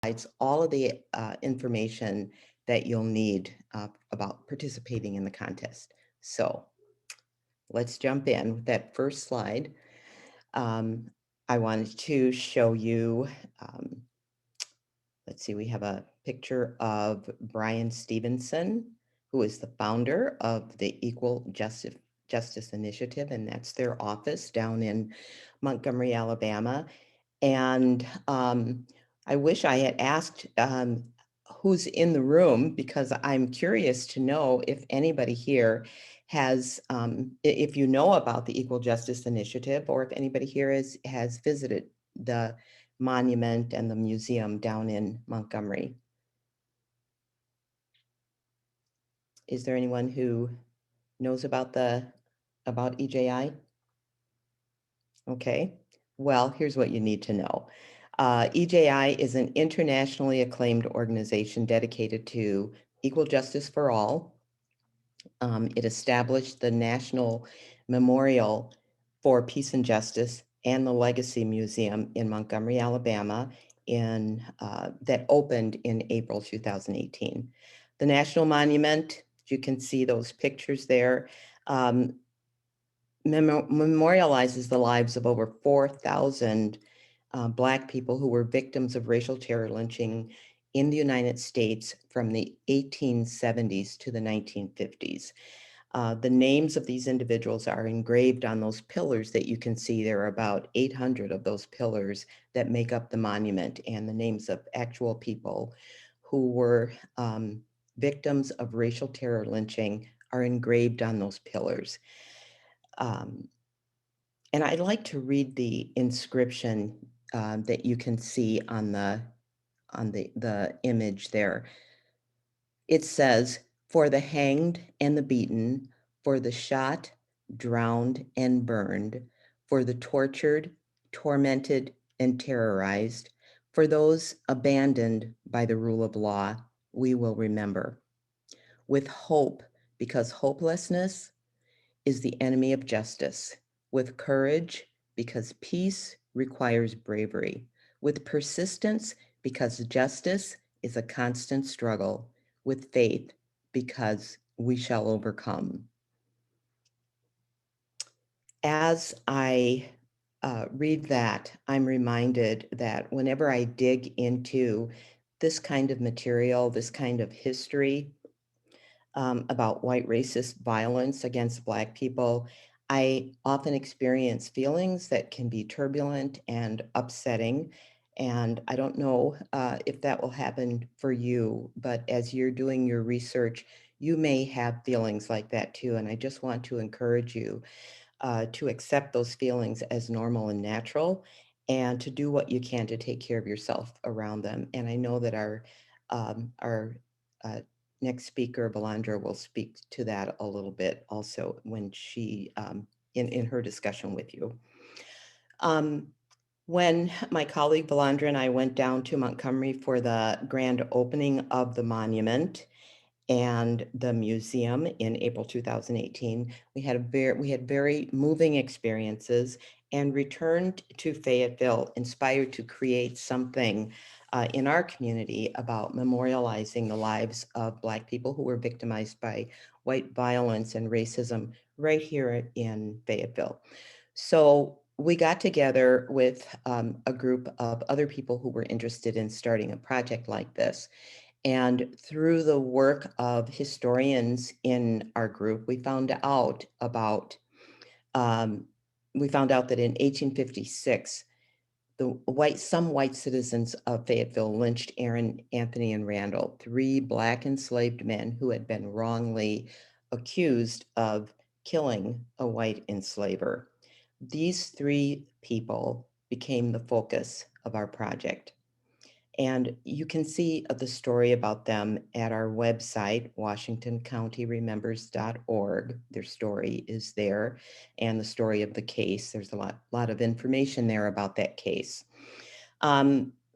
provides all of the information that you'll need about participating in the contest. So let's jump in with that first slide. Um, I wanted to show you, um, let's see, we have a picture of Brian Stevenson, who is the founder of the Equal Justice Initiative, and that's their office down in Montgomery, Alabama. And I wish I had asked who's in the room, because I'm curious to know if anybody here has, if you know about the Equal Justice Initiative, or if anybody here has visited the monument and the museum down in Montgomery. Is there anyone who knows about EJI? Okay, well, here's what you need to know. EJI is an internationally acclaimed organization dedicated to equal justice for all. It established the National Memorial for Peace and Justice and the Legacy Museum in Montgomery, Alabama, that opened in April 2018. The National Monument, you can see those pictures there, memorializes the lives of over 4,000 Black people who were victims of racial terror lynching in the United States from the 1870s to the 1950s. The names of these individuals are engraved on those pillars that you can see. There are about 800 of those pillars that make up the monument, and the names of actual people who were victims of racial terror lynching are engraved on those pillars. And I'd like to read the inscription that you can see on the image there. It says, "For the hanged and the beaten, for the shot, drowned, and burned, for the tortured, tormented, and terrorized, for those abandoned by the rule of law, we will remember. With hope, because hopelessness is the enemy of justice. With courage, because peace requires bravery. With persistence, because justice is a constant struggle. With faith, because we shall overcome." As I read that, I'm reminded that whenever I dig into this kind of material, this kind of history, about white racist violence against Black people, I often experience feelings that can be turbulent and upsetting. And I don't know if that will happen for you, but as you're doing your research, you may have feelings like that too. And I just want to encourage you to accept those feelings as normal and natural, and to do what you can to take care of yourself around them. And I know that our uh, next speaker, Valandra, will speak to that a little bit also when she in her discussion with you. When my colleague Valandra and I went down to Montgomery for the grand opening of the monument and the museum in April 2018, we had very moving experiences, and returned to Fayetteville inspired to create something in our community about memorializing the lives of Black people who were victimized by white violence and racism right here in Fayetteville. So we got together with a group of other people who were interested in starting a project like this. And through the work of historians in our group, um, we found out that in 1856, some white citizens of Fayetteville lynched Aaron, Anthony, and Randall, three Black enslaved men who had been wrongly accused of killing a white enslaver. These three people became the focus of our project. And you can see the story about them at our website, washingtoncountyremembers.org. Their story is there, and the story of the case. There's a lot of information there about that case.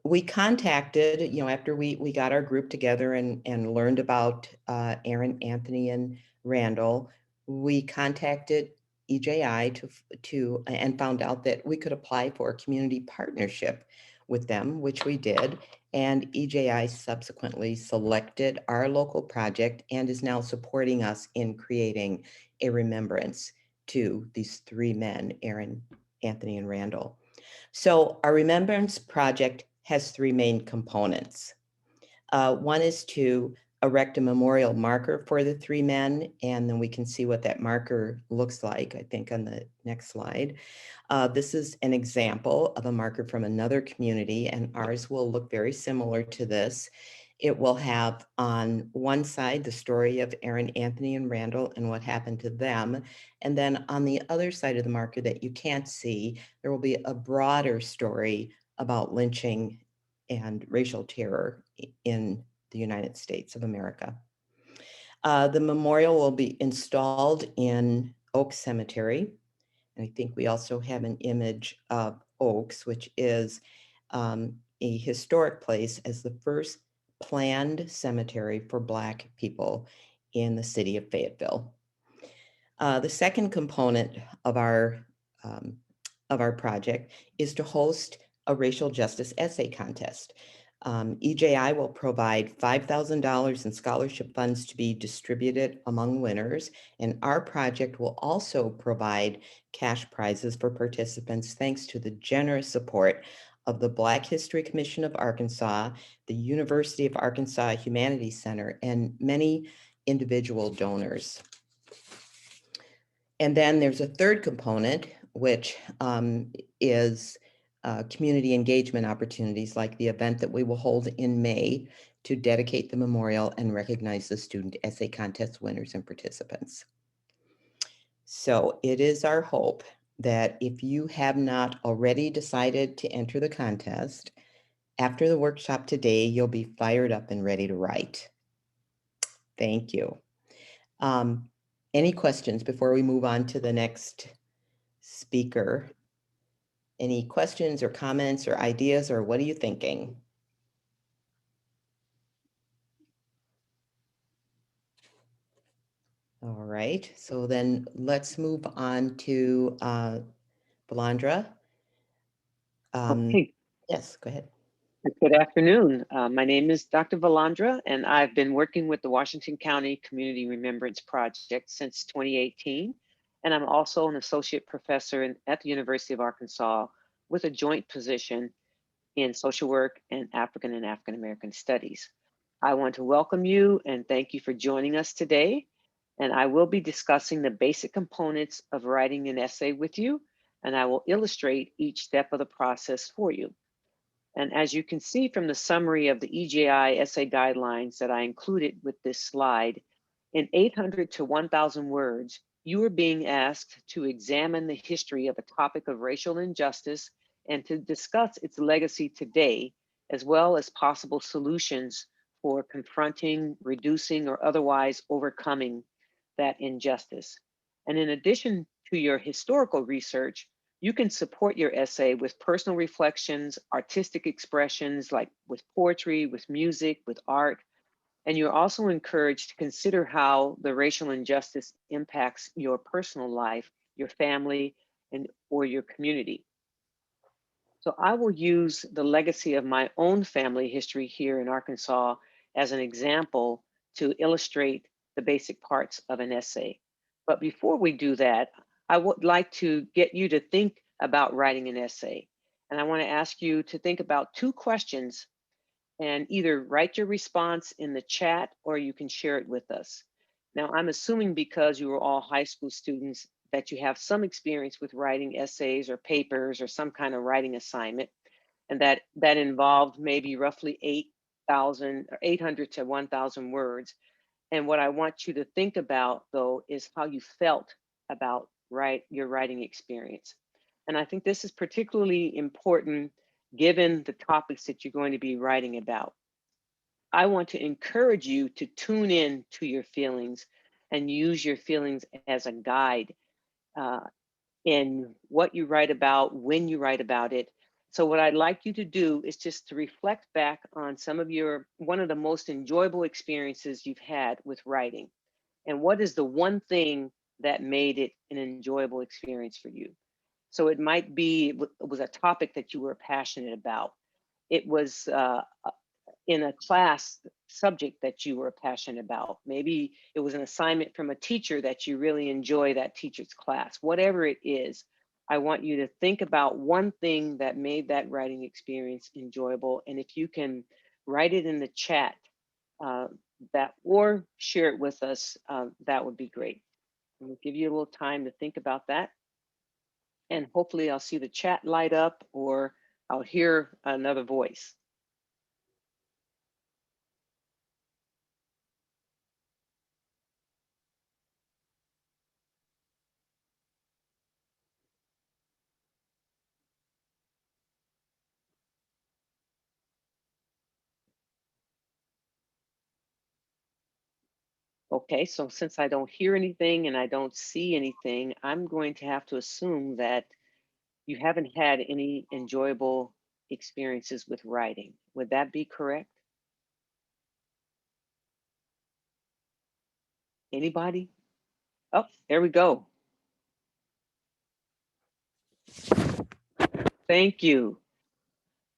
We contacted, after we got our group together and learned about Aaron, Anthony, and Randall, we contacted EJI and found out that we could apply for a community partnership with them, which we did. and EJI subsequently selected our local project and is now supporting us in creating a remembrance to these three men, Aaron, Anthony, and Randall. So our Remembrance Project has three main components. One is to erect a memorial marker for the three men, and then we can see what that marker looks like, I think, on the next slide. This is an example of a marker from another community, and ours will look very similar to this. It will have on one side the story of Aaron, Anthony, and Randall and what happened to them. And then on the other side of the marker that you can't see, there will be a broader story about lynching and racial terror in the United States of America. The memorial will be installed in Oak Cemetery. And I think we also have an image of Oaks, which is a historic place as the first planned cemetery for Black people in the city of Fayetteville. The second component um, of our project is to host a racial justice essay contest. EJI will provide $5,000 in scholarship funds to be distributed among winners, and our project will also provide cash prizes for participants thanks to the generous support of the Black History Commission of Arkansas, the University of Arkansas Humanities Center, and many individual donors. And then there's a third component, which is community engagement opportunities, like the event that we will hold in May to dedicate the memorial and recognize the student essay contest winners and participants. So it is our hope that if you have not already decided to enter the contest, after the workshop today, you'll be fired up and ready to write. Thank you. Any questions before we move on to the next speaker? Any questions or comments or ideas, or what are you thinking? All right, so then let's move on to Valandra. Okay. Yes, go ahead. Good afternoon. My name is Dr. Valandra, and I've been working with the Washington County Community Remembrance Project since 2018. And I'm also an associate professor at the University of Arkansas with a joint position in social work and African American studies. I want to welcome you and thank you for joining us today. And I will be discussing the basic components of writing an essay with you, and I will illustrate each step of the process for you. And as you can see from the summary of the EJI essay guidelines that I included with this slide, in 800 to 1,000 words, you are being asked to examine the history of a topic of racial injustice and to discuss its legacy today, as well as possible solutions for confronting, reducing, or otherwise overcoming that injustice. And in addition to your historical research, you can support your essay with personal reflections, artistic expressions like with poetry, with music, with art. And you're also encouraged to consider how the racial injustice impacts your personal life, your family, or your community. So I will use the legacy of my own family history here in Arkansas as an example to illustrate the basic parts of an essay. But before we do that, I would like to get you to think about writing an essay. And I want to ask you to think about two questions and either write your response in the chat or you can share it with us. Now, I'm assuming because you are all high school students that you have some experience with writing essays or papers or some kind of writing assignment, and that involved maybe roughly 8,000 or 800 to 1,000 words. And what I want you to think about, though, is how you felt about your writing experience. And I think this is particularly important given the topics that you're going to be writing about. I want to encourage you to tune in to your feelings and use your feelings as a guide in what you write about, when you write about it. So what I'd like you to do is just to reflect back on one of the most enjoyable experiences you've had with writing. And what is the one thing that made it an enjoyable experience for you? So it might be, it was a topic that you were passionate about. It was in a class subject that you were passionate about. Maybe it was an assignment from a teacher that you really enjoy that teacher's class. Whatever it is, I want you to think about one thing that made that writing experience enjoyable. And if you can write it in the chat, that or share it with us, that would be great. We'll give you a little time to think about that. And hopefully I'll see the chat light up or I'll hear another voice. Okay, so since I don't hear anything and I don't see anything, I'm going to have to assume that you haven't had any enjoyable experiences with writing. Would that be correct? Anybody? Oh, there we go. Thank you.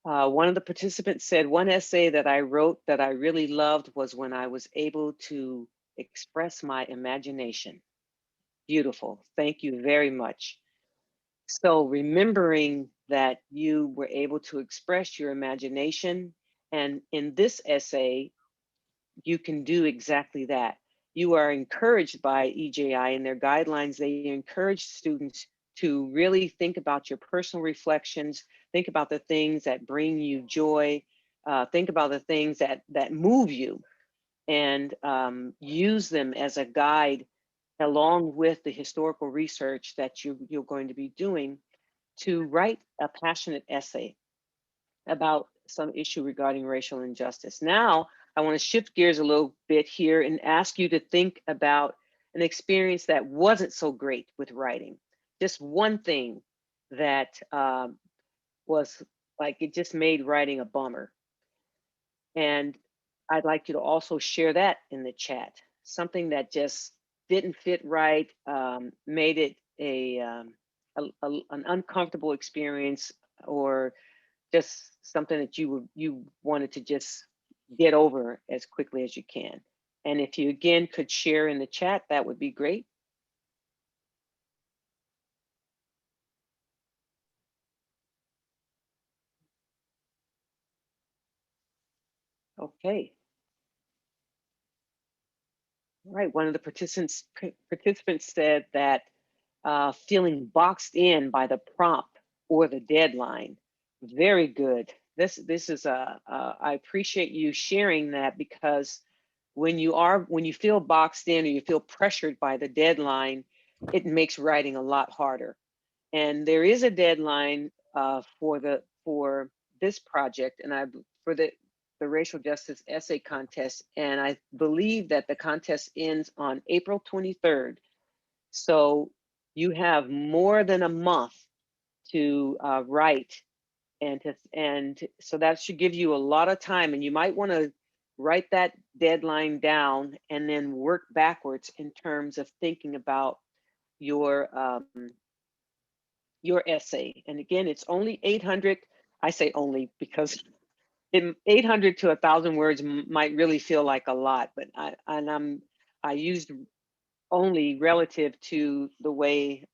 One of the participants said, one essay that I wrote that I really loved was when I was able to express my imagination. Beautiful. Thank you very much. So remembering that you were able to express your imagination, and in this essay, you can do exactly that. You are encouraged by EJI and their guidelines. They encourage students to really think about your personal reflections, think about the things that bring you joy, think about the things that move you, and use them as a guide along with the historical research that you're going to be doing to write a passionate essay about some issue regarding racial injustice. Now, I want to shift gears a little bit here and ask you to think about an experience that wasn't so great with writing. Just one thing that was like, it just made writing a bummer. And I'd like you to also share that in the chat. Something that just didn't fit right, made it an uncomfortable experience, or just something that you wanted to just get over as quickly as you can. And if you again could share in the chat, that would be great. Okay. All right. One of the participants said that feeling boxed in by the prompt or the deadline. Very good. This is I appreciate you sharing that, because when you feel boxed in or you feel pressured by the deadline, it makes writing a lot harder. And there is a deadline for this project, and for the racial justice essay contest, and I believe that the contest ends on April 23rd. So you have more than a month to write, and so that should give you a lot of time. And you might want to write that deadline down and then work backwards in terms of thinking about your essay. And again, it's only 800. I say only because 800 to 1,000 words might really feel like a lot, but I used only relative to the way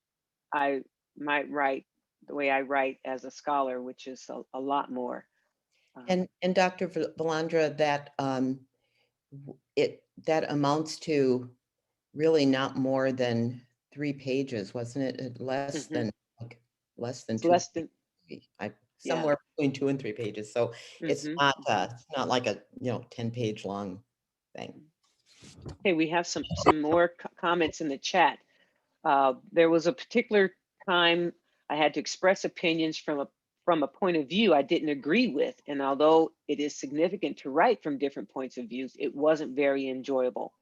I might write, the way I write as a scholar, which is a lot more. And Dr. Valandra, that that amounts to really not more than 3 pages, wasn't it? Less Mhm. than It's 2 less than, yeah. somewhere between 2 and 3 pages. So Mhm. it's not like a 10-page long thing. Okay, we have some more comments in the chat. There was a particular time I had to express opinions from a point of view I didn't agree with, and although it is significant to write from different points of views, it wasn't very enjoyable.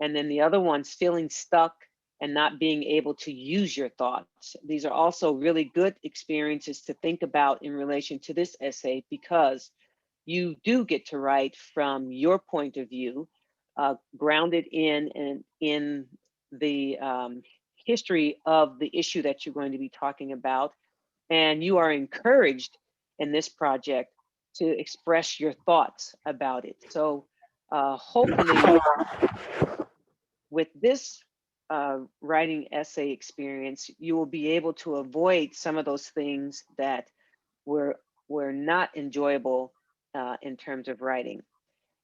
And then the other one's feeling stuck and not being able to use your thoughts. These are also really good experiences to think about in relation to this essay, because you do get to write from your point of view, grounded in the history of the issue that you're going to be talking about. And you are encouraged in this project to express your thoughts about it. So hopefully with this writing essay experience, you will be able to avoid some of those things that were not enjoyable in terms of writing.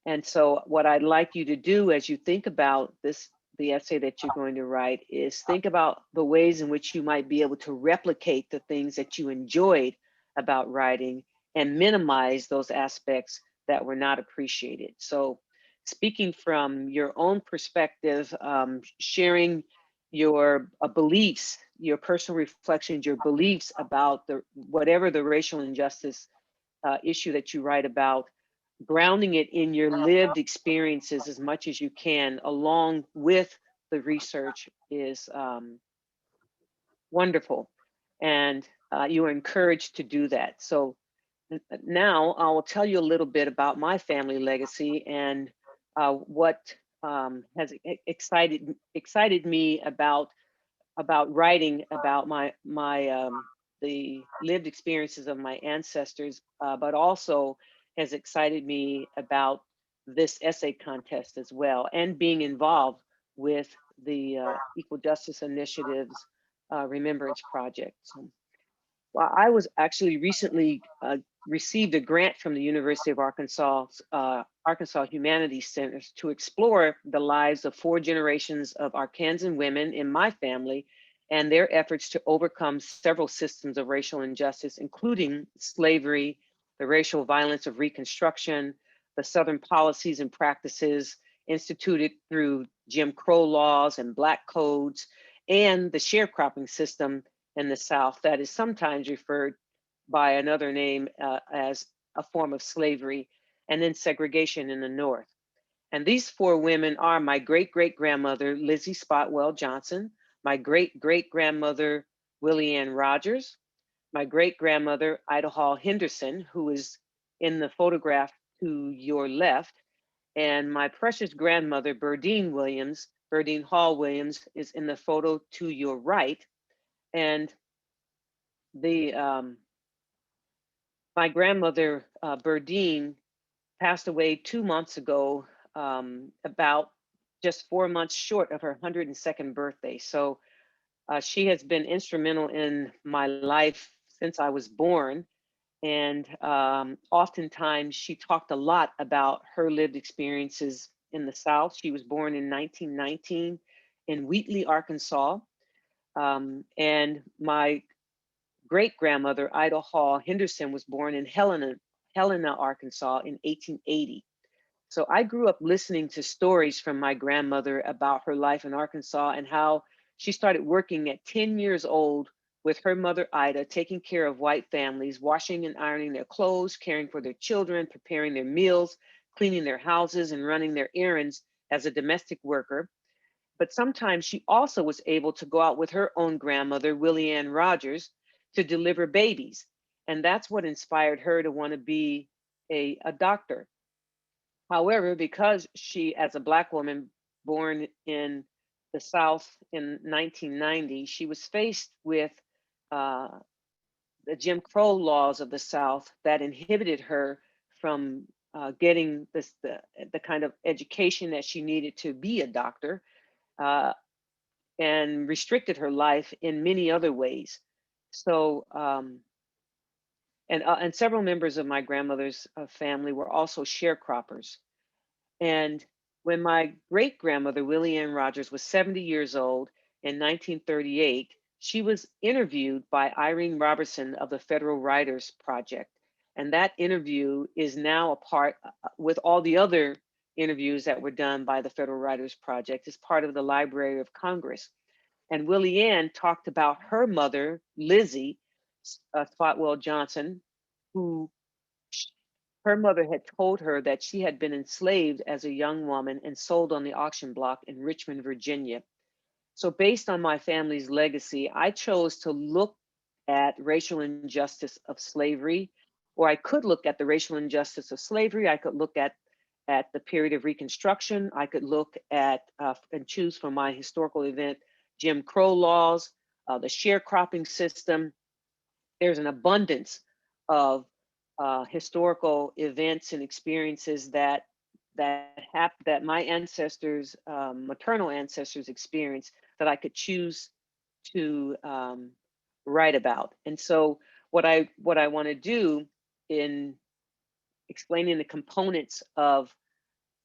And so what I'd like you to do as you think about this, the essay that you're going to write, is think about the ways in which you might be able to replicate the things that you enjoyed about writing and minimize those aspects that were not appreciated. So speaking from your own perspective, sharing your beliefs, your personal reflections, your beliefs about the whatever the racial injustice issue that you write about, grounding it in your lived experiences as much as you can, along with the research, is wonderful. And you are encouraged to do that. So now I will tell you a little bit about my family legacy and what has excited me about writing about the lived experiences of my ancestors, but also has excited me about this essay contest as well, and being involved with the Equal Justice Initiative's Remembrance Project. So, well, I was actually recently received a grant from the University of Arkansas, Arkansas Humanities Centers, to explore the lives of 4 generations of Arkansan women in my family and their efforts to overcome several systems of racial injustice, including slavery, the racial violence of Reconstruction, the Southern policies and practices instituted through Jim Crow laws and Black codes, and the sharecropping system in the South that is sometimes referred by another name as a form of slavery, and then segregation in the North. And these 4 women are my great-great-grandmother, Lizzie Spotwell Johnson, my great-great-grandmother, Willie Ann Rogers, my great-grandmother, Ida Hall Henderson, who is in the photograph to your left, and my precious grandmother, Burdine Hall Williams, is in the photo to your right. And the my grandmother, Burdine, passed away 2 months ago, about just 4 months short of her 102nd birthday. So she has been instrumental in my life since I was born. And oftentimes she talked a lot about her lived experiences in the South. She was born in 1919 in Wheatley, Arkansas. And my great grandmother, Ida Hall Henderson, was born in Helena, Arkansas in 1880. So I grew up listening to stories from my grandmother about her life in Arkansas and how she started working at 10 years old with her mother, Ida, taking care of white families, washing and ironing their clothes, caring for their children, preparing their meals, cleaning their houses, and running their errands as a domestic worker. But sometimes she also was able to go out with her own grandmother, Willie Ann Rogers, to deliver babies. And that's what inspired her to want to be a doctor. However, because she, as a Black woman born in the South in 1990, she was faced with uh, the Jim Crow laws of the South that inhibited her from getting the kind of education that she needed to be a doctor, uh, and restricted her life in many other ways. So, and several members of my grandmother's family were also sharecroppers. And when my great grandmother, Willie Ann Rogers, was 70 years old in 1938, she was interviewed by Irene Robertson of the Federal Writers Project. And that interview is now a part, with all the other interviews that were done by the Federal Writers Project, as part of the Library of Congress. And Willie Ann talked about her mother, Lizzie Spotwell Johnson, who her mother had told her that she had been enslaved as a young woman and sold on the auction block in Richmond, Virginia. So based on my family's legacy, I chose to look at racial injustice of slavery, or I could look at the racial injustice of slavery. I could look at the period of Reconstruction. I could look at and choose from my historical event, Jim Crow laws, the sharecropping system. There's an abundance of historical events and experiences that that my ancestors, maternal ancestors, experienced, that I could choose to write about. And so what I want to do in explaining the components of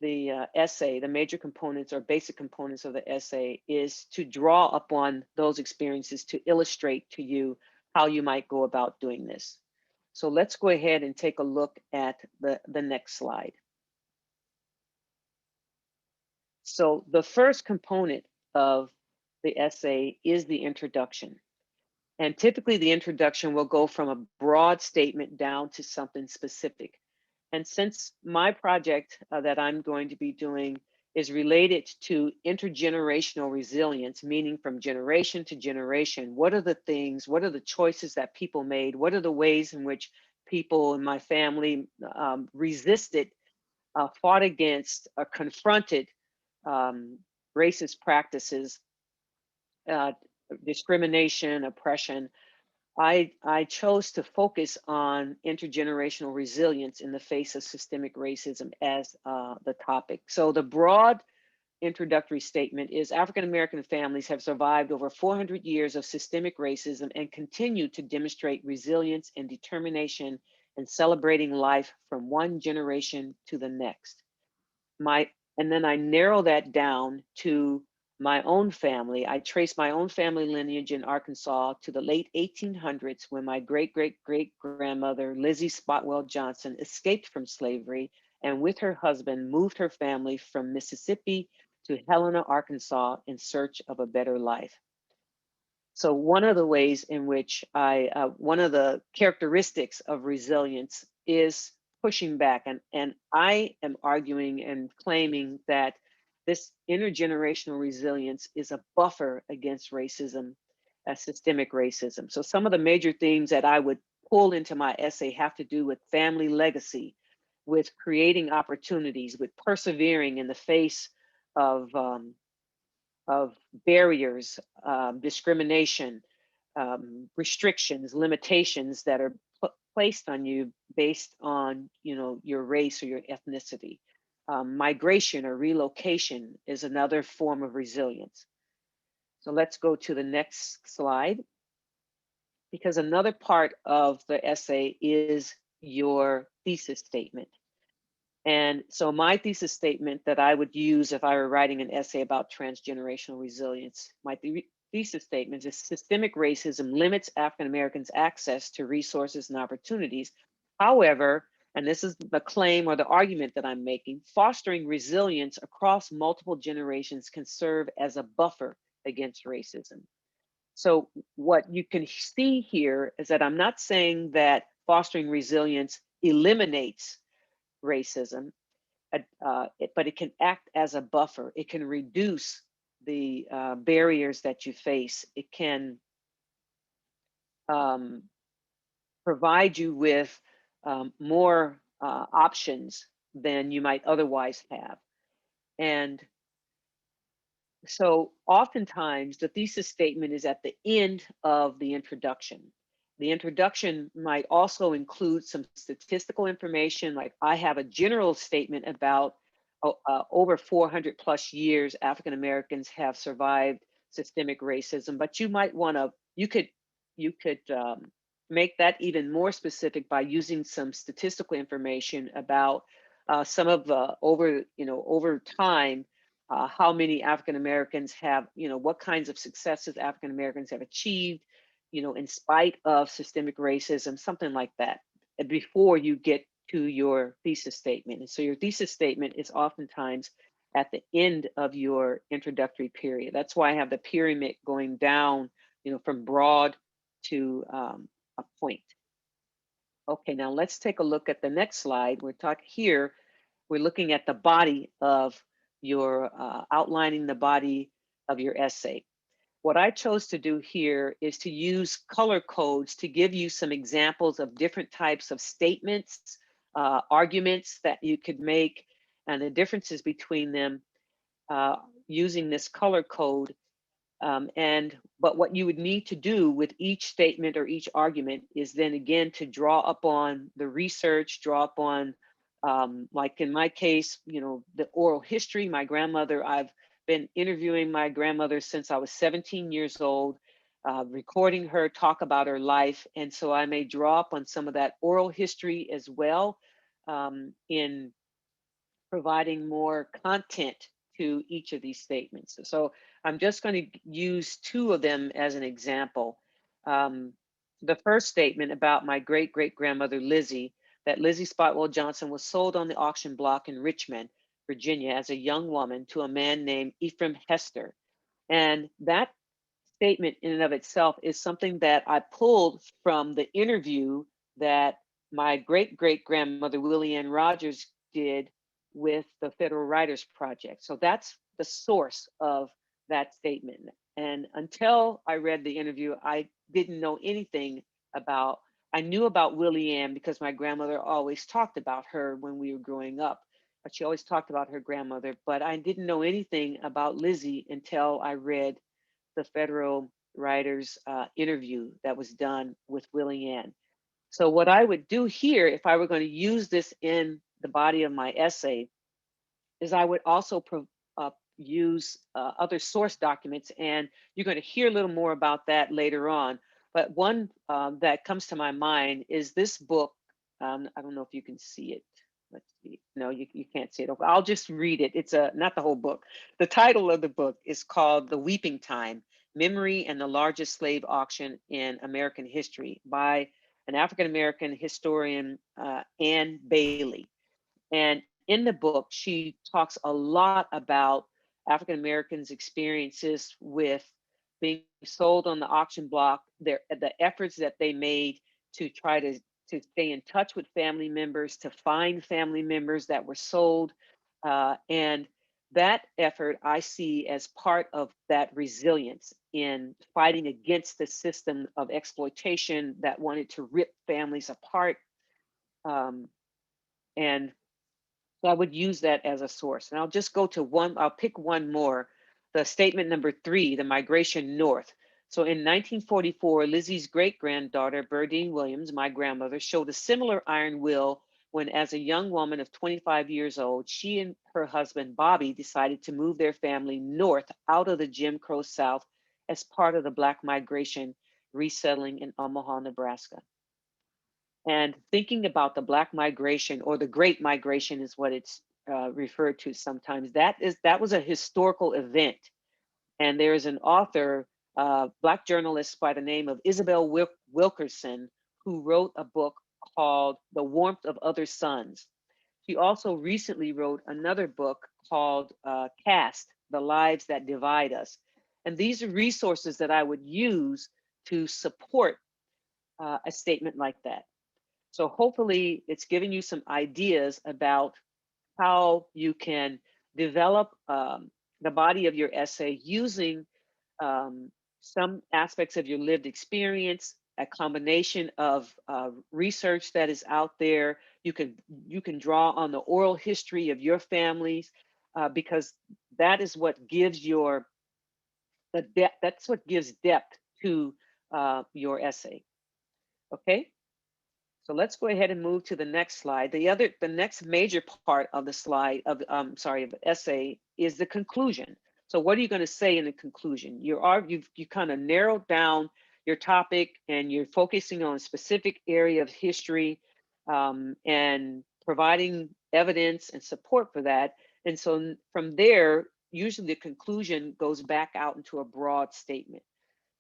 the essay, the major components or basic components of the essay, is to draw upon those experiences to illustrate to you how you might go about doing this. So let's go ahead and take a look at the next slide. So the first component of the essay is the introduction. And typically the introduction will go from a broad statement down to something specific. And since my project that I'm going to be doing is related to intergenerational resilience, meaning from generation to generation, what are the things, what are the choices that people made? What are the ways in which people in my family resisted, fought against, confronted racist practices, uh, discrimination, oppression? I chose to focus on intergenerational resilience in the face of systemic racism as the topic. So the broad introductory statement is African American families have survived over 400 years of systemic racism and continue to demonstrate resilience and determination in celebrating life from one generation to the next. And then I narrow that down to my own family. I trace my own family lineage in Arkansas to the late 1800s, when my great great great grandmother, Lizzie Spotwell Johnson, escaped from slavery and with her husband moved her family from Mississippi to Helena, Arkansas, in search of a better life. So one of the ways in which one of the characteristics of resilience is pushing back. And I am arguing and claiming that this intergenerational resilience is a buffer against racism, systemic racism. So some of the major themes that I would pull into my essay have to do with family legacy, with creating opportunities, with persevering in the face of barriers, discrimination, restrictions, limitations that are placed on you based on, your race or your ethnicity. Migration or relocation is another form of resilience. So let's go to the next slide, because another part of the essay is your thesis statement. And so my thesis statement that I would use if I were writing an essay about transgenerational resilience, my thesis statement is systemic racism limits African Americans' access to resources and opportunities. However, and this is the claim or the argument that I'm making, fostering resilience across multiple generations can serve as a buffer against racism. So what you can see here is that I'm not saying that fostering resilience eliminates racism, but it can act as a buffer. It can reduce the barriers that you face. It can um, provide you with more options than you might otherwise have. And so oftentimes the thesis statement is at the end of the introduction. The introduction might also include some statistical information, like I have a general statement about over 400 plus years African Americans have survived systemic racism, but you might want to, you could make that even more specific by using some statistical information about some of the over time, how many African Americans have, what kinds of successes African Americans have achieved, in spite of systemic racism, something like that, before you get to your thesis statement. And so your thesis statement is oftentimes at the end of your introductory period. That's why I have the pyramid going down, from broad to a point. Okay, now let's take a look at the next slide. We're talking here, we're looking at the body of your, outlining the body of your essay. What I chose to do here is to use color codes to give you some examples of different types of statements, arguments that you could make, and the differences between them, using this color code But what you would need to do with each statement or each argument is then again to draw upon the research, draw upon, like in my case, the oral history. My grandmother, I've been interviewing my grandmother since I was 17 years old, recording her talk about her life. And so I may draw up on some of that oral history as well, in providing more content to each of these statements. So I'm just going to use two of them as an example. The first statement about my great-great-grandmother Lizzie, that Lizzie Spotwell Johnson was sold on the auction block in Richmond, Virginia, as a young woman to a man named Ephraim Hester. And that statement in and of itself is something that I pulled from the interview that my great-great-grandmother Willie Ann Rogers did with the Federal Writers Project. So that's the source of that statement. And until I read the interview, I didn't know anything about, I knew about Willie Ann because my grandmother always talked about her when we were growing up. But she always talked about her grandmother, but I didn't know anything about Lizzie until I read the Federal Writers interview that was done with Willie Ann. So what I would do here, if I were going to use this in the body of my essay, is I would also use other source documents, and you're going to hear a little more about that later on. But one that comes to my mind is this book. I don't know if you can see it. Let's see. No, you can't see it. I'll just read it. It's not the whole book. The title of the book is called The Weeping Time: Memory and the Largest Slave Auction in American History by an African-American historian, Ann Bailey. And in the book, she talks a lot about African Americans' experiences with being sold on the auction block, the efforts that they made to try to stay in touch with family members, to find family members that were sold. And that effort I see as part of that resilience in fighting against the system of exploitation that wanted to rip families apart. And so I would use that as a source. And I'll just go to one, I'll pick one more. The statement number 3, the migration north. So in 1944, Lizzie's great-granddaughter, Berdine Williams, my grandmother, showed a similar iron will when, as a young woman of 25 years old, she and her husband, Bobby, decided to move their family north out of the Jim Crow South as part of the Black migration, resettling in Omaha, Nebraska. And thinking about the Black migration, or the Great Migration is what it's referred to sometimes, that was a historical event. And there is an author, Black journalist by the name of Isabel Wilkerson, who wrote a book called The Warmth of Other Suns. She also recently wrote another book called Caste: The Lives That Divide Us. And these are resources that I would use to support a statement like that. So hopefully it's giving you some ideas about how you can develop the body of your essay using some aspects of your lived experience, a combination of research that is out there. You can draw on the oral history of your families, because that is what gives that's what gives depth to your essay. Okay. So let's go ahead and move to the next slide. The next major part of the slide of of the essay is the conclusion. So what are you going to say in the conclusion? You kind of narrowed down your topic and you're focusing on a specific area of history, and providing evidence and support for that. And so from there, usually the conclusion goes back out into a broad statement.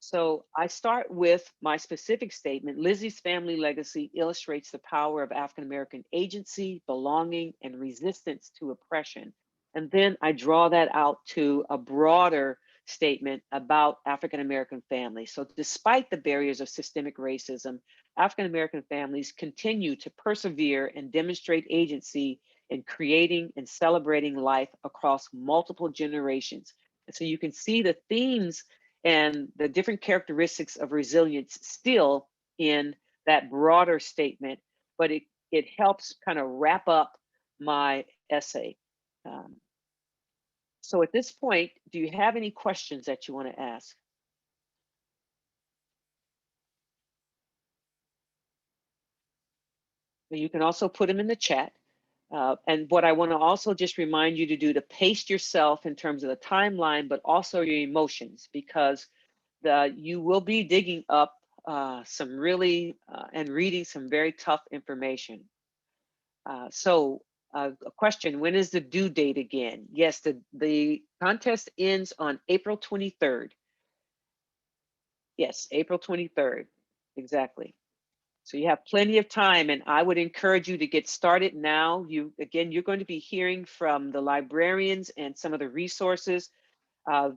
So I start with my specific statement. Lizzie's family legacy illustrates the power of African American agency, belonging, and resistance to oppression. And then I draw that out to a broader statement about African American families. So despite the barriers of systemic racism, African American families continue to persevere and demonstrate agency in creating and celebrating life across multiple generations. And so you can see the themes and the different characteristics of resilience still in that broader statement, but it helps kind of wrap up my essay. So at this point, do you have any questions that you want to ask? You can also put them in the chat. And what I want to also just remind you to do to pace yourself in terms of the timeline, but also your emotions, because you will be digging up some really and reading some very tough information. So a question, when is the due date again? Yes, the contest ends on April 23rd. Yes, April 23rd, exactly. So you have plenty of time, and I would encourage you to get started now. Again, you're going to be hearing from the librarians and some of the resources.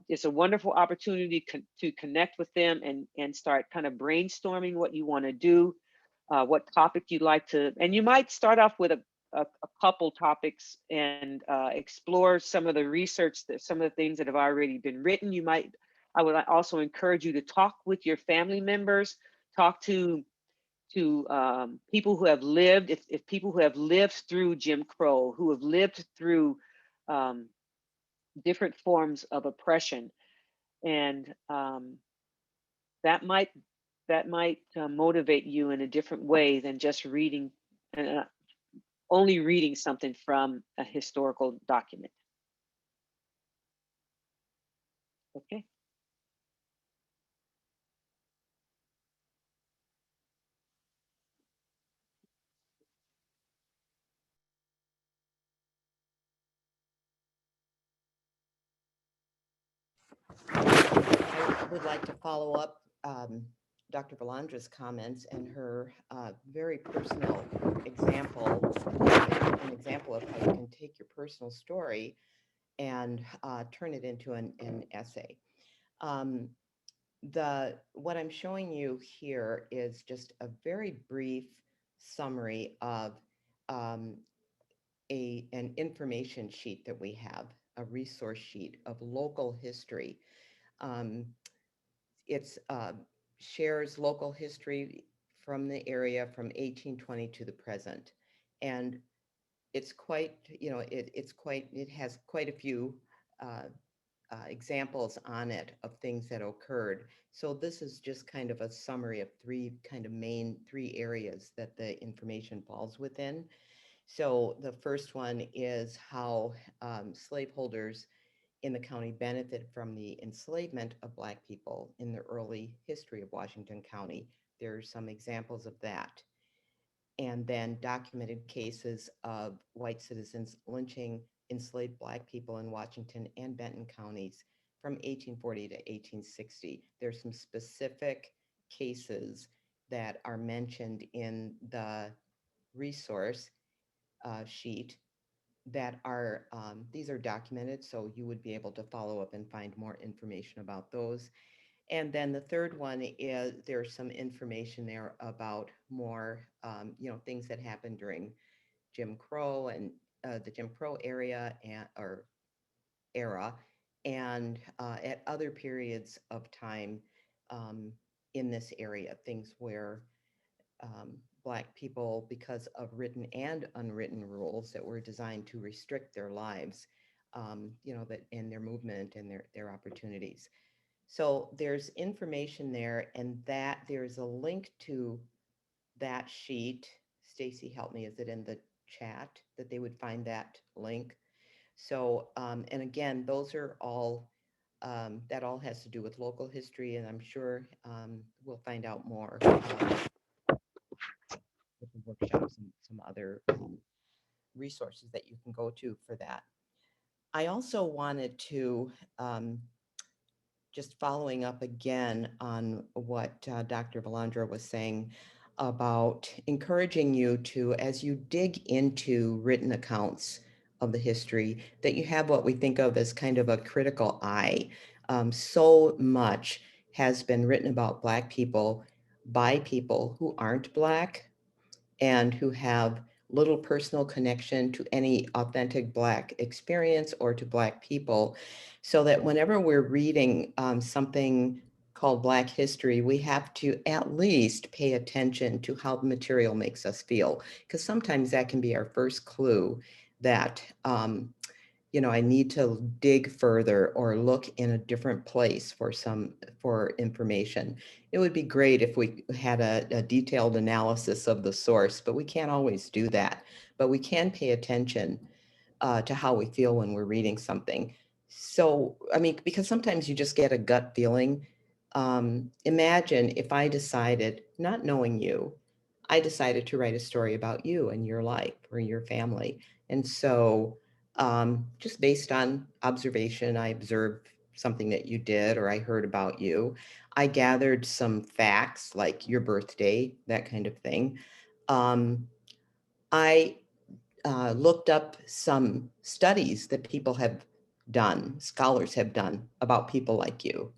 It's a wonderful opportunity to connect with them and start kind of brainstorming what you want to do, what topic you'd like to, and you might start off with a couple topics and explore some of the research, some of the things that have already been written. I would also encourage you to talk with your family members, talk to people who have lived, if people who have lived through Jim Crow, who have lived through um, different forms of oppression, and that might motivate you in a different way than just reading, uh, only reading something from a historical document. Okay. I would like to follow up Dr. Valandra's comments and her very personal example, an example of how you can take your personal story and turn it into an essay. Um, what I'm showing you here is just a very brief summary of um, an information sheet that we have, a resource sheet of local history. Um, it's shares local history from the area from 1820 to the present, and it's quite, it has quite a few uh, examples on it of things that occurred. So this is just kind of a summary of three areas that the information falls within. So the first one is how slaveholders in the county benefited from the enslavement of Black people in the early history of Washington County. There are some examples of that. And then documented cases of white citizens lynching enslaved Black people in Washington and Benton counties from 1840 to 1860. There's some specific cases that are mentioned in the resource sheet that are, these are documented, so you would be able to follow up and find more information about those. And then the third one is there's some information there about more, things that happened during Jim Crow and the Jim Crow area or era, and at other periods of time in this area, things where Black people, because of written and unwritten rules that were designed to restrict their lives, that in their movement and their opportunities. So there's information there, and that there's a link to that sheet. Stacy, help me, is it in the chat that they would find that link? So, and again, those are all, that all has to do with local history, and I'm sure we'll find out more with the workshops and some other resources that you can go to for that. I also wanted to, just following up again on what Dr. Valandra was saying about encouraging you to, as you dig into written accounts of the history, that you have what we think of as kind of a critical eye. So much has been written about Black people by people who aren't Black and who have little personal connection to any authentic Black experience or to Black people. So that whenever we're reading something called Black history, we have to at least pay attention to how the material makes us feel, because sometimes that can be our first clue that I need to dig further or look in a different place for information. It would be great if we had a detailed analysis of the source, but we can't always do that. But we can pay attention to how we feel when we're reading something. So, I mean, because sometimes you just get a gut feeling. Imagine if I decided, not knowing you, I decided to write a story about you and your life or your family. And so, just based on observation, I observed something that you did or I heard about you. I gathered some facts like your birthday, that kind of thing. I looked up some studies that people have done, scholars have done about people like you.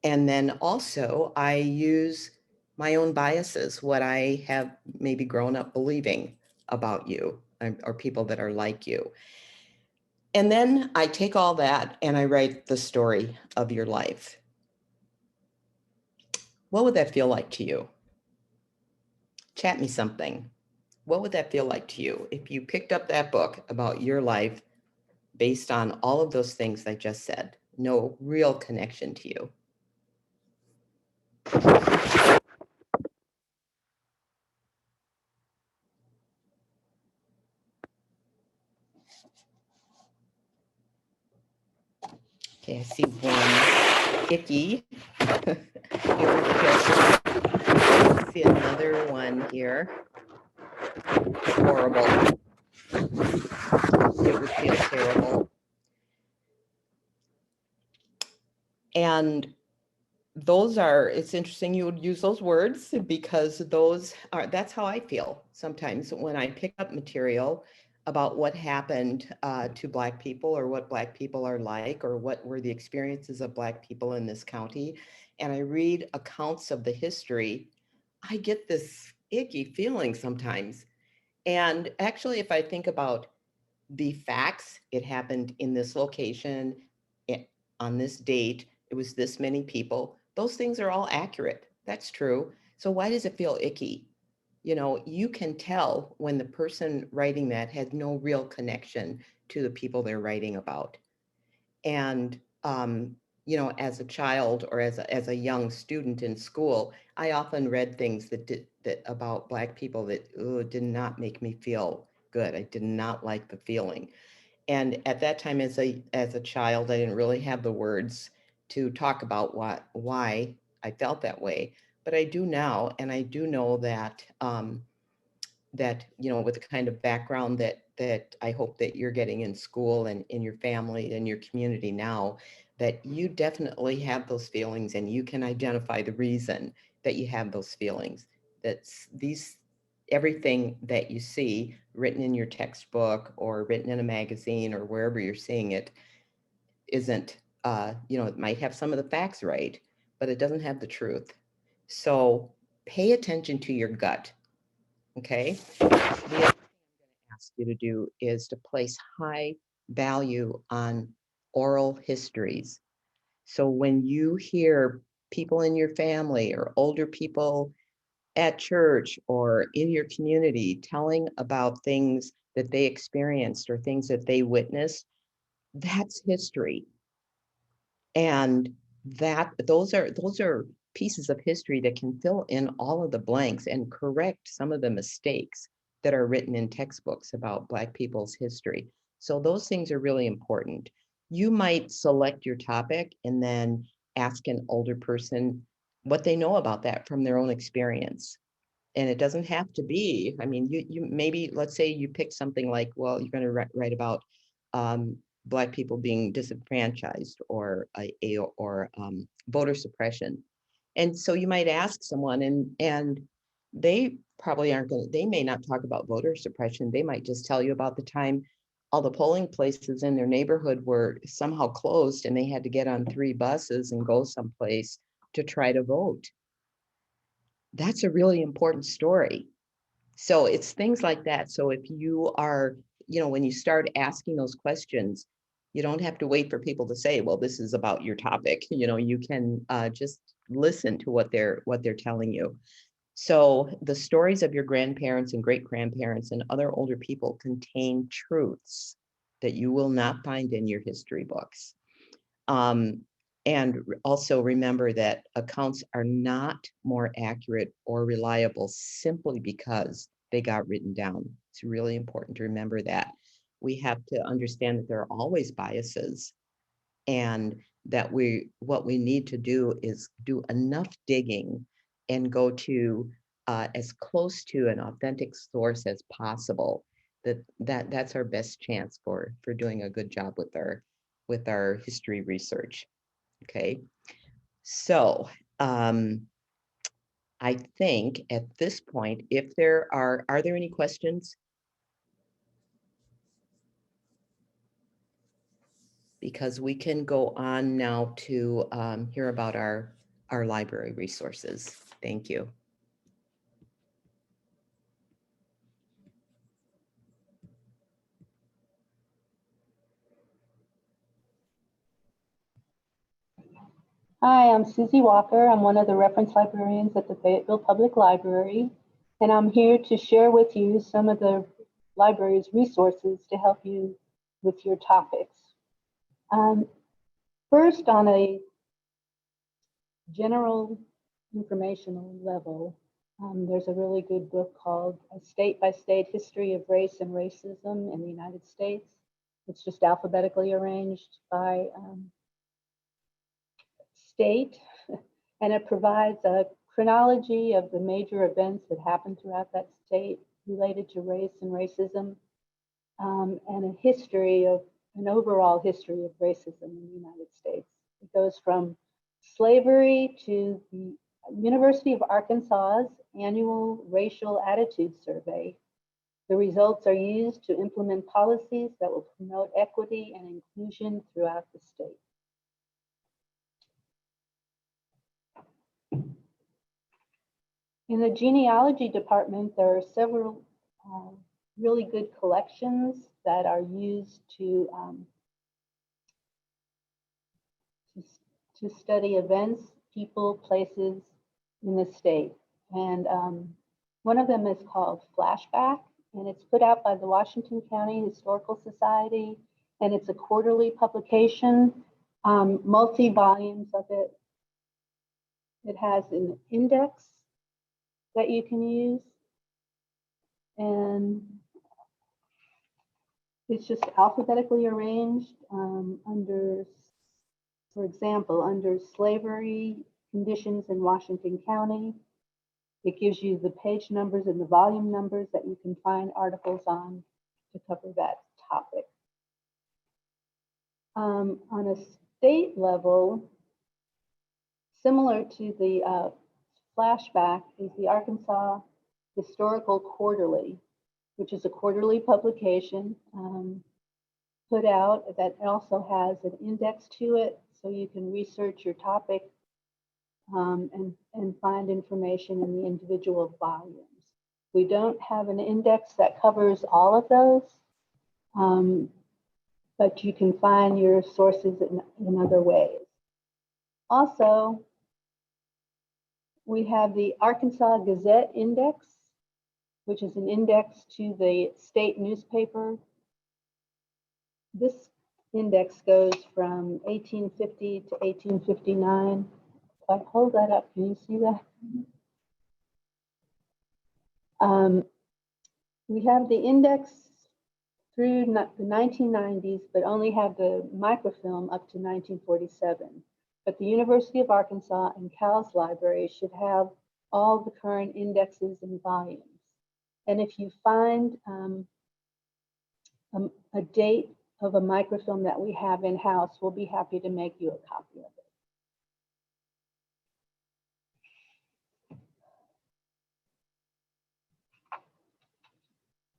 And then also, I use my own biases, what I have maybe grown up believing about you or people that are like you. And then I take all that and I write the story of your life. What would that feel like to you? Chat me something. What would that feel like to you if you picked up that book about your life based on all of those things I just said? No real connection to you. Okay, I see one icky. I see another one here. Horrible. It would feel terrible. And it's interesting you would use those words because that's how I feel sometimes when I pick up material about what happened to Black people or what Black people are like or what were the experiences of Black people in this county. And I read accounts of the history, I get this icky feeling sometimes. And actually, if I think about the facts, it happened in this location, on this date, it was this many people. Those things are all accurate. That's true. So why does it feel icky? You can tell when the person writing that has no real connection to the people they're writing about. And as a child or as a young student in school, I often read things that about Black people that did not make me feel good. I did not like the feeling. And at that time, as a child, I didn't really have the words to talk about why I felt that way. But I do now, and I do know that with the kind of background that I hope that you're getting in school and in your family and your community now, that you definitely have those feelings and you can identify the reason that you have those feelings. Everything that you see written in your textbook or written in a magazine or wherever you're seeing it isn't, it might have some of the facts right, but it doesn't have the truth. So pay attention to your gut. Okay. The other thing I'm going to ask you to do is to place high value on oral histories. So when you hear people in your family or older people at church or in your community telling about things that they experienced or things that they witnessed, that's history. And those are pieces of history that can fill in all of the blanks and correct some of the mistakes that are written in textbooks about Black people's history. So those things are really important. You might select your topic and then ask an older person what they know about that from their own experience. And it doesn't have to be, I mean, you maybe, let's say you pick something like, well, you're going to write about um, Black people being disenfranchised or voter suppression. And so you might ask someone and they probably aren't going to, they may not talk about voter suppression. They might just tell you about the time all the polling places in their neighborhood were somehow closed and they had to get on 3 buses and go someplace to try to vote. That's a really important story. So it's things like that. So if you are, when you start asking those questions, you don't have to wait for people to say, well, this is about your topic. You can just listen to what they're telling you. So the stories of your grandparents and great grandparents and other older people contain truths. that you will not find in your history books. And also remember that accounts are not more accurate or reliable simply because they got written down. It's really important to remember that. We have to understand that there are always biases, and that what we need to do is do enough digging and go to as close to an authentic source as possible. That's our best chance for doing a good job with our history research. Okay, so I think at this point, if there are there any questions? Because we can go on now to hear about our library resources. Thank you. Hi, I'm Susie Walker. I'm one of the reference librarians at the Fayetteville Public Library, and I'm here to share with you some of the library's resources to help you with your topics. First, on a general informational level, there's a really good book called A State-by-State History of Race and Racism in the United States. It's just alphabetically arranged by state, and it provides a chronology of the major events that happened throughout that state related to race and racism, and a history of an overall history of racism in the United States. It goes from slavery to the University of Arkansas's annual racial attitude survey. The results are used to implement policies that will promote equity and inclusion throughout the state. In the genealogy department, there are several really good collections that are used to study events, people, places in the state. And one of them is called Flashback, and it's put out by the Washington County Historical Society, and it's a quarterly publication, multi-volumes of it. It has an index that you can use, and it's just alphabetically arranged under, for example, under slavery conditions in Washington County. It gives you the page numbers and the volume numbers that you can find articles on to cover that topic. On a state level, similar to the Flashback, is the Arkansas Historical Quarterly, which is a quarterly publication put out that also has an index to it, so you can research your topic and find information in the individual volumes. We don't have an index that covers all of those, but you can find your sources in other ways. Also, we have the Arkansas Gazette Index, which is an index to the state newspaper. This index goes from 1850 to 1859. If I hold that up, can you see that? We have the index through the 1990s, but only have the microfilm up to 1947. But the University of Arkansas and Cal's library should have all the current indexes and volumes. And if you find a date of a microfilm that we have in-house, we'll be happy to make you a copy of it.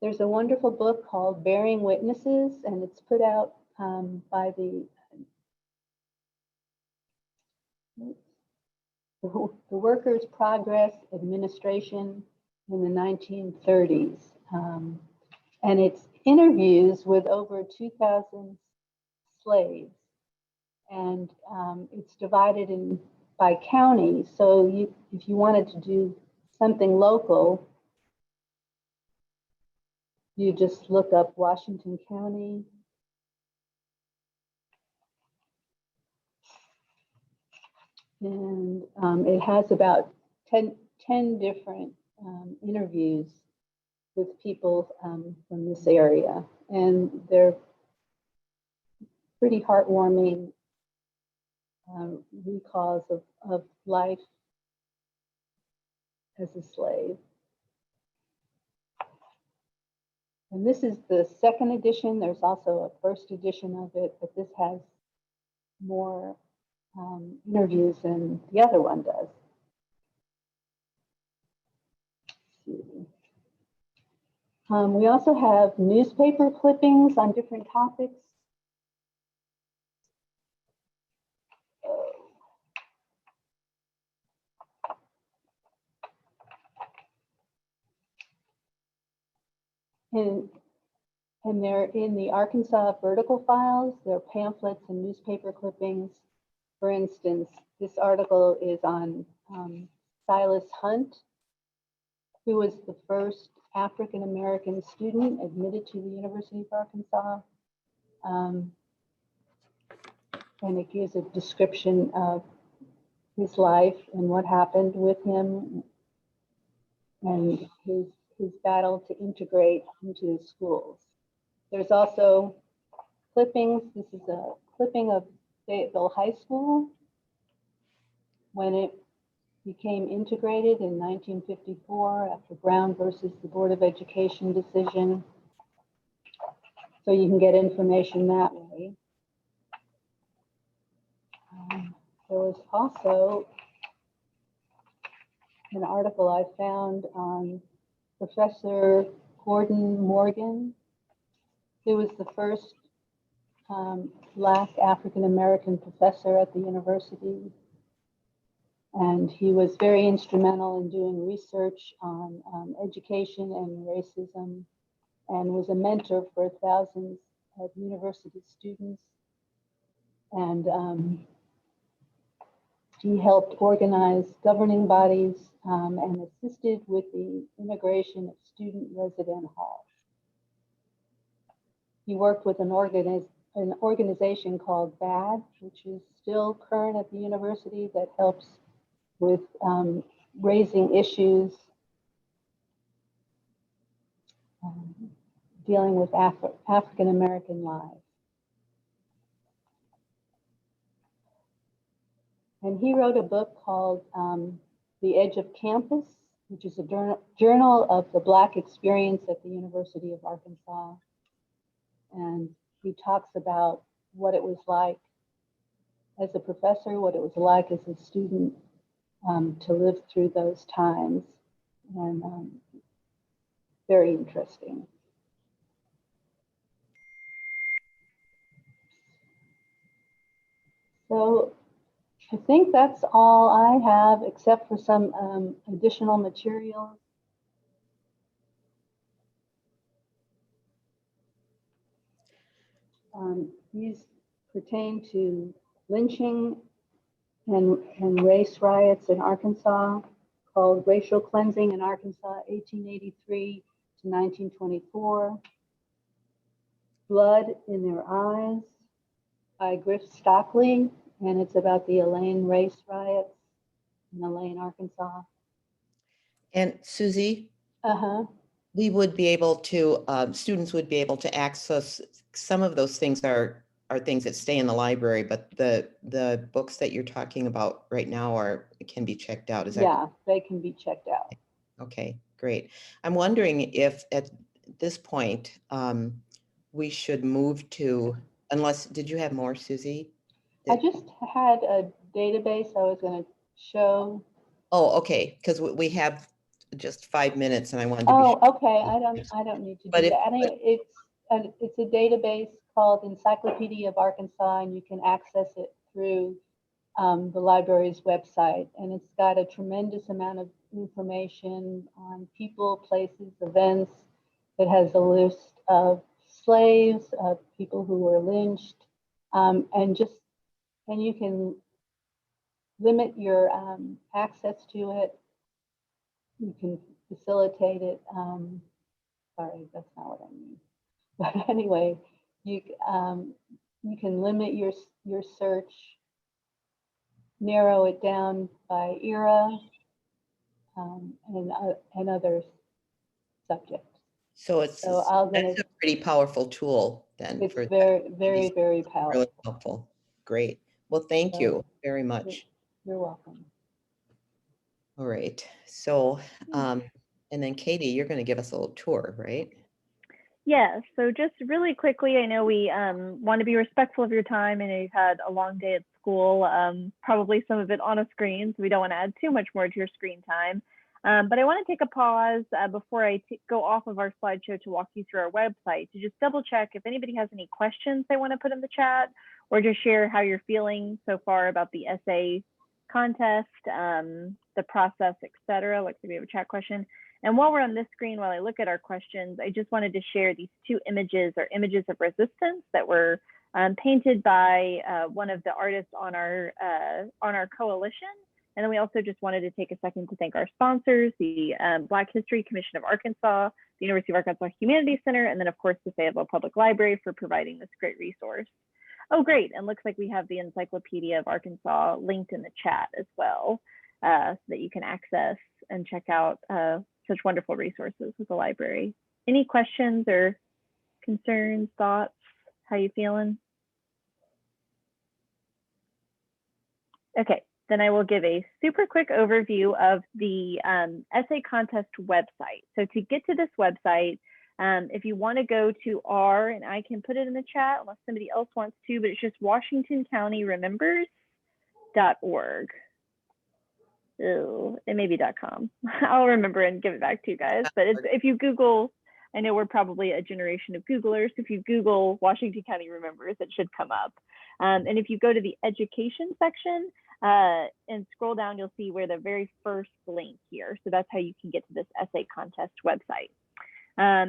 There's a wonderful book called Bearing Witnesses, and it's put out by the Workers' Progress Administration in the 1930s. And it's interviews with over 2,000 slaves. And it's divided by county. So if you wanted to do something local, you just look up Washington County And it has about 10 different interviews with people from this area. And they're pretty heartwarming recalls of life as a slave. And this is the second edition. There's also a first edition of it, but this has more interviews than the other one does. We also have newspaper clippings on different topics. And they're in the Arkansas vertical files. They're pamphlets and newspaper clippings. For instance, this article is on Silas Hunt, who was the first African-American student admitted to the University of Arkansas. And it gives a description of his life and what happened with him and his battle to integrate into the schools. There's also clippings. This is a clipping of Fayetteville High School when it became integrated in 1954 after Brown versus the Board of Education decision. So you can get information that way. There was also an article I found on Professor Gordon Morgan, who was the first Black African-American professor at the university. And he was very instrumental in doing research on education and racism, and was a mentor for thousands of university students. And he helped organize governing bodies and assisted with the integration of student resident halls. He worked with an organization called BAD, which is still current at the university, that helps with raising issues dealing with African-American lives. And he wrote a book called The Edge of Campus, which is a journal of the Black experience at the University of Arkansas. And he talks about what it was like as a professor, what it was like as a student to live through those times. And very interesting. So I think that's all I have, except for some additional materials. These pertain to lynching and race riots in Arkansas, called Racial Cleansing in Arkansas, 1883 to 1924. Blood in Their Eyes by Griff Stockley, and it's about the Elaine race riots in Elaine, Arkansas. And Susie, we would be able to, students would be able to access, some of those things are things that stay in the library, but the books that you're talking about right now can be checked out. Is that? Yeah, they can be checked out. Okay, great. I'm wondering if at this point, we should move to, did you have more, Susie? I just had a database I was going to show. Oh, okay, because we have just 5 minutes and I wanted to be Oh, sure. okay. I don't need to But do that. It's a database called Encyclopedia of Arkansas, and you can access it through the library's website. And it's got a tremendous amount of information on people, places, events. It has a list of slaves, of people who were lynched, and you can limit your access to it. You can facilitate it. Sorry, that's not what I mean. But anyway, you can limit your search narrow it down by era and other subjects. So that's a pretty powerful tool then. It's for very, that. very, very Really powerful. helpful. Great. Well, thank you very much. You're welcome. All right. So, and then Katie, you're going to give us a little tour, right? Yeah, so just really quickly, I know we want to be respectful of your time. I know you've had a long day at school, probably some of it on a screen, so we don't want to add too much more to your screen time. But I want to take a pause before I go off of our slideshow to walk you through our website to just double check if anybody has any questions they want to put in the chat, or just share how you're feeling so far about the essay contest, the process, etc. Like maybe we have a chat question. And while we're on this screen, while I look at our questions, I just wanted to share these two images, or images of resistance, that were painted by one of the artists on our coalition. And then we also just wanted to take a second to thank our sponsors, the Black History Commission of Arkansas, the University of Arkansas Humanities Center, and then of course the Fayetteville Public Library for providing this great resource. Oh, great, and looks like we have the Encyclopedia of Arkansas linked in the chat as well, so that you can access and check out such wonderful resources with the library. Any questions or concerns, thoughts? How you feeling? Okay, then I will give a super quick overview of the essay contest website. So to get to this website, if you want to go to and I can put it in the chat unless somebody else wants to, but it's just WashingtonCountyRemembers.org. Ew, it may be .com. I'll remember and give it back to you guys. But if you Google, I know we're probably a generation of Googlers. If you Google Washington County Remembers, it should come up. And if you go to the education section and scroll down, you'll see where the very first link here. So that's how you can get to this essay contest website.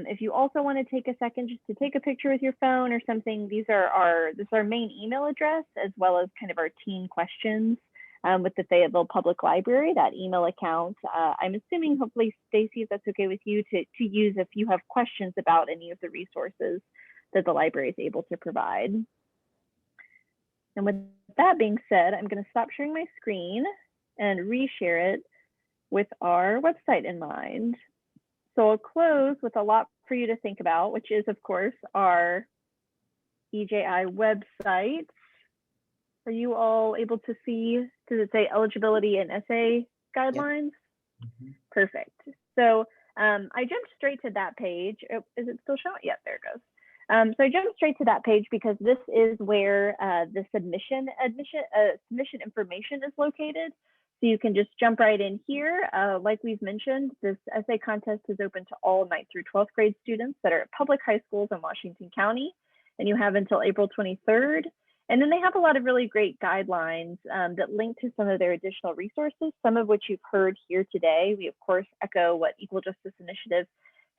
If you also want to take a second just to take a picture with your phone or something, this is our main email address, as well as kind of our teen questions. With the Fayetteville Public Library, that email account. I'm assuming, hopefully, Stacy, if that's okay with you, to use if you have questions about any of the resources that the library is able to provide. And with that being said, I'm going to stop sharing my screen and reshare it with our website in mind. So I'll close with a lot for you to think about, which is, of course, our EJI website. Are you all able to see, does it say eligibility and essay guidelines? Yep. Mm-hmm. Perfect. So I jumped straight to that page. Oh, is it still showing? Yeah, there it goes. So I jumped straight to that page because this is where the submission information is located. So you can just jump right in here. Like we've mentioned, this essay contest is open to all 9th through 12th grade students that are at public high schools in Washington County, and you have until April 23rd. And then they have a lot of really great guidelines that link to some of their additional resources, some of which you've heard here today. We, of course, echo what Equal Justice Initiative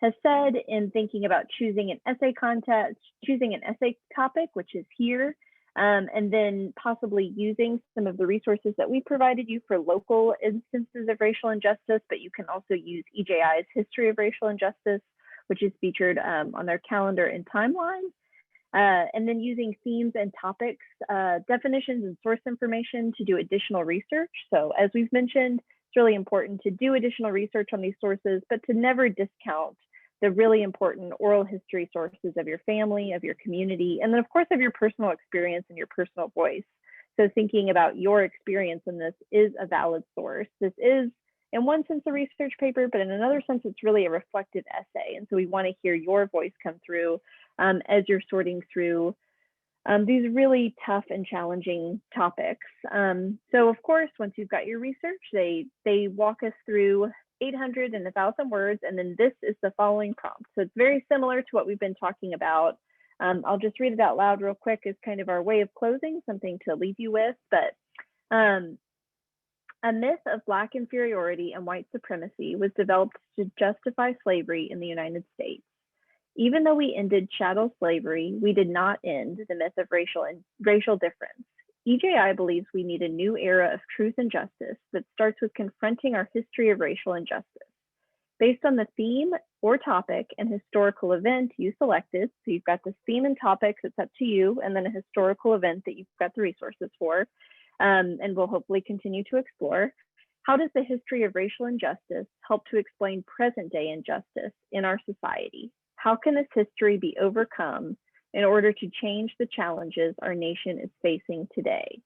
has said in thinking about choosing an essay contest, choosing an essay topic, which is here, and then possibly using some of the resources that we provided you for local instances of racial injustice, but you can also use EJI's History of Racial Injustice, which is featured on their calendar and timeline. And then using themes and topics, definitions and source information to do additional research. So as we've mentioned, it's really important to do additional research on these sources, but to never discount the really important oral history sources of your family, of your community, and then of course of your personal experience and your personal voice. So thinking about your experience in this is a valid source. This is, in one sense, a research paper, but in another sense, it's really a reflective essay. And so we want to hear your voice come through as you're sorting through these really tough and challenging topics. So of course, once you've got your research, they walk us through 800 and 1,000 words, and then this is the following prompt. So it's very similar to what we've been talking about. I'll just read it out loud real quick as kind of our way of closing, something to leave you with. But a myth of Black inferiority and white supremacy was developed to justify slavery in the United States. Even though we ended chattel slavery, we did not end the myth of racial difference. EJI believes we need a new era of truth and justice that starts with confronting our history of racial injustice. Based on the theme or topic and historical event you selected, so you've got this theme and topic that's up to you, and then a historical event that you've got the resources for, and we'll hopefully continue to explore. How does the history of racial injustice help to explain present day injustice in our society? How can this history be overcome in order to change the challenges our nation is facing today?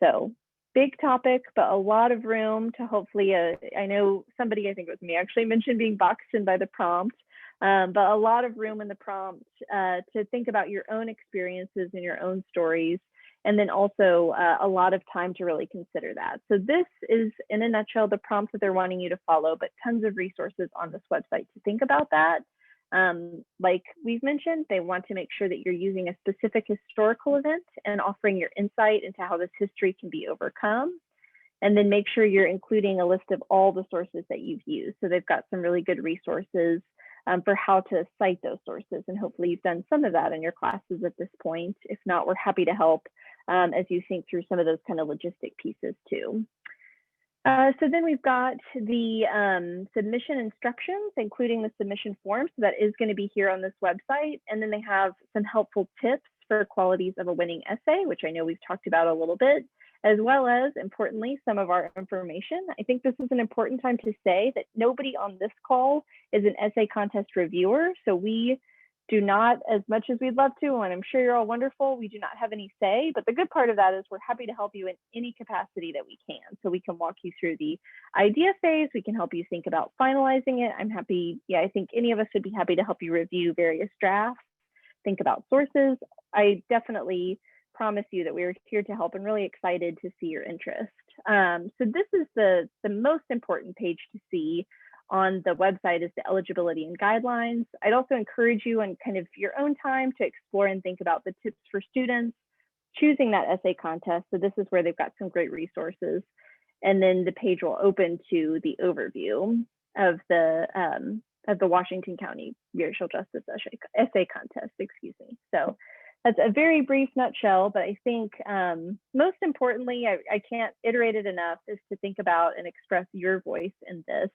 So big topic, but a lot of room to hopefully, I know somebody, I think it was me, actually mentioned being boxed in by the prompt, but a lot of room in the prompt to think about your own experiences and your own stories, and then also a lot of time to really consider that. So this is, in a nutshell, the prompt that they're wanting you to follow, but tons of resources on this website to think about that. Like we've mentioned, they want to make sure that you're using a specific historical event and offering your insight into how this history can be overcome. And then make sure you're including a list of all the sources that you've used. So they've got some really good resources for how to cite those sources. And hopefully you've done some of that in your classes at this point. If not, we're happy to help as you think through some of those kind of logistic pieces too. So then we've got the submission instructions, including the submission form. So that is going to be here on this website. And then they have some helpful tips for qualities of a winning essay, which I know we've talked about a little bit, as well as, importantly, some of our information. I think this is an important time to say that nobody on this call is an essay contest reviewer. So we do not, as much as we'd love to, and I'm sure you're all wonderful, we do not have any say, but the good part of that is we're happy to help you in any capacity that we can. So we can walk you through the idea phase, we can help you think about finalizing it. I'm happy, I think any of us would be happy to help you review various drafts, think about sources. I definitely promise you that we're here to help and really excited to see your interest. So this is the most important page to see on the website is the eligibility and guidelines. I'd also encourage you on kind of your own time to explore and think about the tips for students choosing that essay contest. So this is where they've got some great resources. And then the page will open to the overview of the Washington County Racial Justice Essay Contest, excuse me. So that's a very brief nutshell, but I think most importantly, I can't iterate it enough, is to think about and express your voice in this.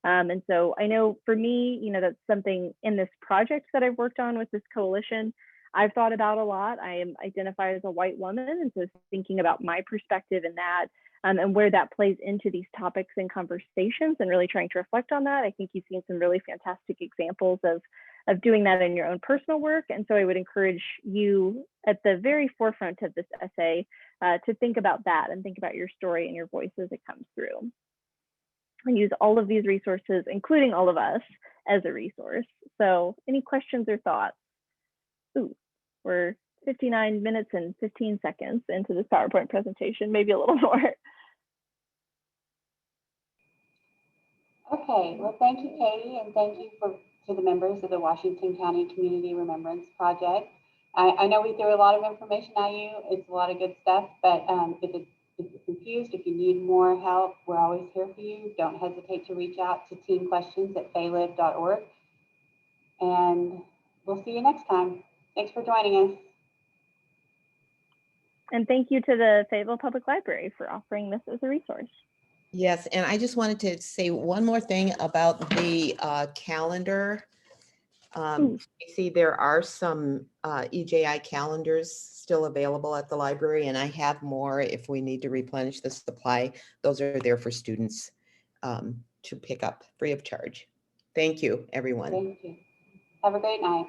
And so I know for me, that's something in this project that I've worked on with this coalition, I've thought about a lot. I am identified as a white woman, and so thinking about my perspective in that and where that plays into these topics and conversations and really trying to reflect on that. I think you've seen some really fantastic examples of doing that in your own personal work. And so I would encourage you at the very forefront of this essay to think about that and think about your story and your voice as it comes through. And use all of these resources, including all of us, as a resource. So any questions or thoughts? Ooh, we're 59 minutes and 15 seconds into this PowerPoint presentation, maybe a little more. Okay, well, thank you, Katie, and thank you to the members of the Washington County Community Remembrance Project. I know we threw a lot of information at you. It's a lot of good stuff, but if you're confused, if you need more help, we're always here for you. Don't hesitate to reach out to teamquestions@faylib.org. And we'll see you next time. Thanks for joining us. And thank you to the Fayetteville Public Library for offering this as a resource. Yes, and I just wanted to say one more thing about the calendar. You see, there are some EJI calendars still available at the library, and I have more if we need to replenish the supply. Those are there for students to pick up free of charge. Thank you, everyone. Thank you. Have a great night.